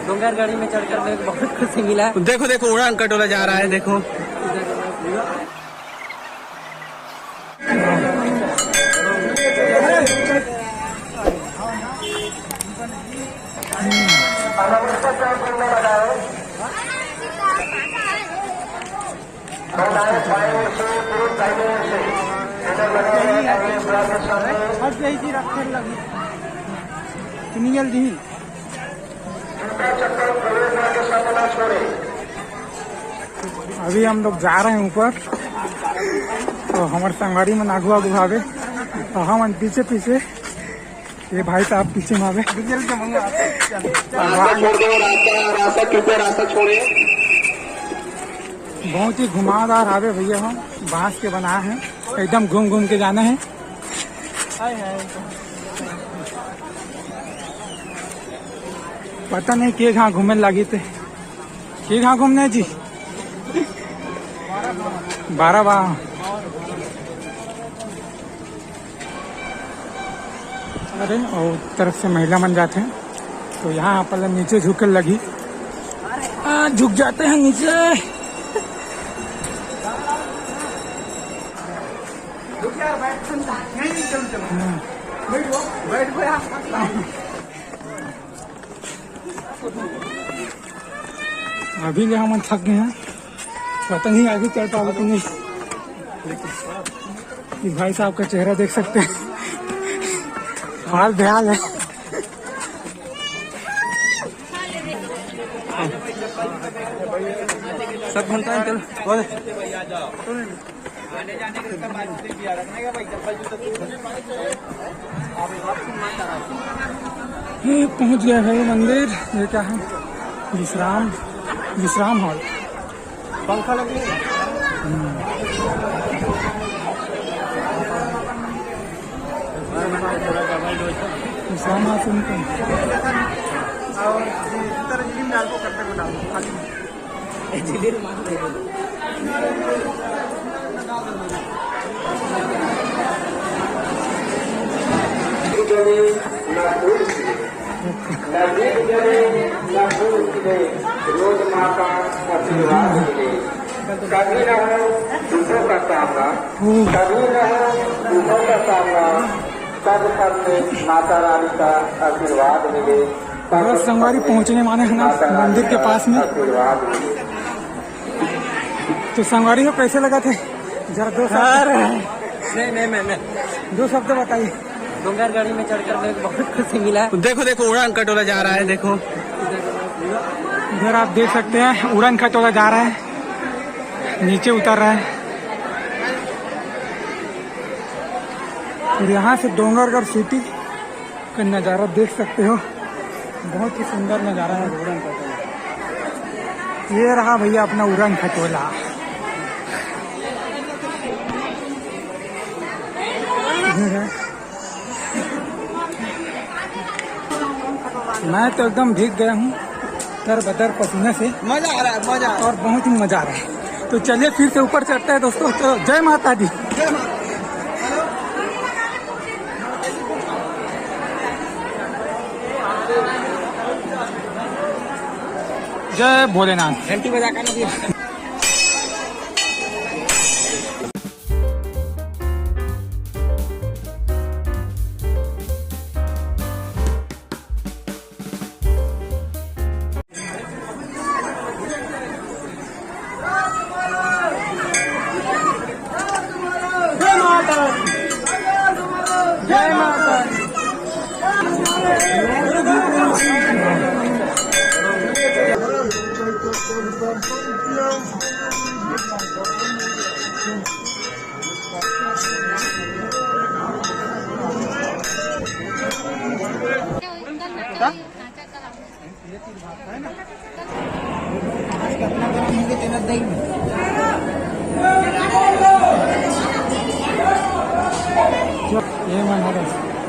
डोंगर गाड़ी में चढ़कर मेरे को बहुत खुशी मिला। देखो देखो उड़ान कटोला जा रहा है, देखो कितनी जल्दी अभी हम लोग जा रहे हैं ऊपर, तो हमारे संगवारी में नागुआ आगू भागे तो हम पीछे पीछे, ये भाई साहब पीछे में आवे। बहुत ही घुमावदार आवे भैया, हम बांस के बनाए हैं, एकदम घूम घूम के जाना है। पता नहीं के घाँ घूमे लगी थे, के घाँ घूमने जी 12 बार। अरे और तरफ से महिला मन जाते हैं, तो यहाँ पहले नीचे झुके लगी, झुक जाते हैं नीचे। अभी ले हम थक गए हैं, पता नहीं आगे चल पाओगे कि नहीं। ये भाई साहब का चेहरा देख सकते हैं, हाल बेहाल है। सब घंटा है, चल पहुंच गया है ये मंदिर। ये क्या है? विश्राम हॉल। पंखा लगे विश्राम हॉल सुनते हैं। रोज माँ का आशीर्वाद मिले, कभी न हो दुखों का सामना, कभी न हो दुखों का सामना, सब में माता रानी का आशीर्वाद मिले। बस संगवारी पहुंचने वाले हैं ना मंदिर के पास में। आशीर्वाद मिले। तो संगवारी को कैसे लगा थे, जरा दो नहीं दो शब्द बताइए। डोंगर गाड़ी में चढ़कर मेरे को बहुत खुशी मिला। देखो देखो उड़ान कटोला जा रहा है, देखो इधर आप देख सकते हैं उड़न खटोला जा रहा है, नीचे उतर रहा है। और यहाँ से डोंगरगढ़ सिटी का नज़ारा देख सकते हो, बहुत ही सुंदर नज़ारा है उड़न खटोला। ये रहा भैया अपना उड़न खटोला। मैं तो एकदम भीग गया हूँ तर बदर पसीने से। मजा आ रहा है, मजा और बहुत ही मजा आ रहा है। तो चलिए फिर से ऊपर चढ़ते हैं दोस्तों। तो जय माता दी। जय भोलेनाथ। घंटी बजा कर ना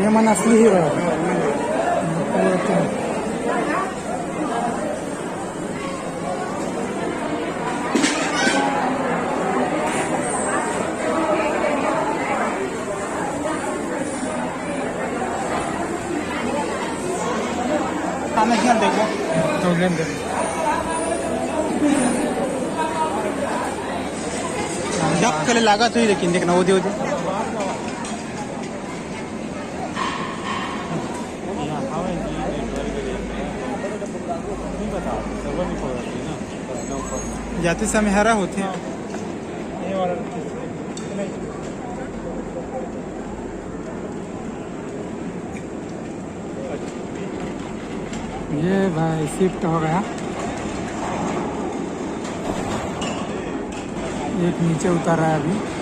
ये मन असली ही रहा। खाना क्या देखो तो लेन दे जब कले लागा तो ही लेकिन देखना वो दे जाते समय हरा होते हैं ये भाई शिफ्ट हो गया एक नीचे उतर रहा है अभी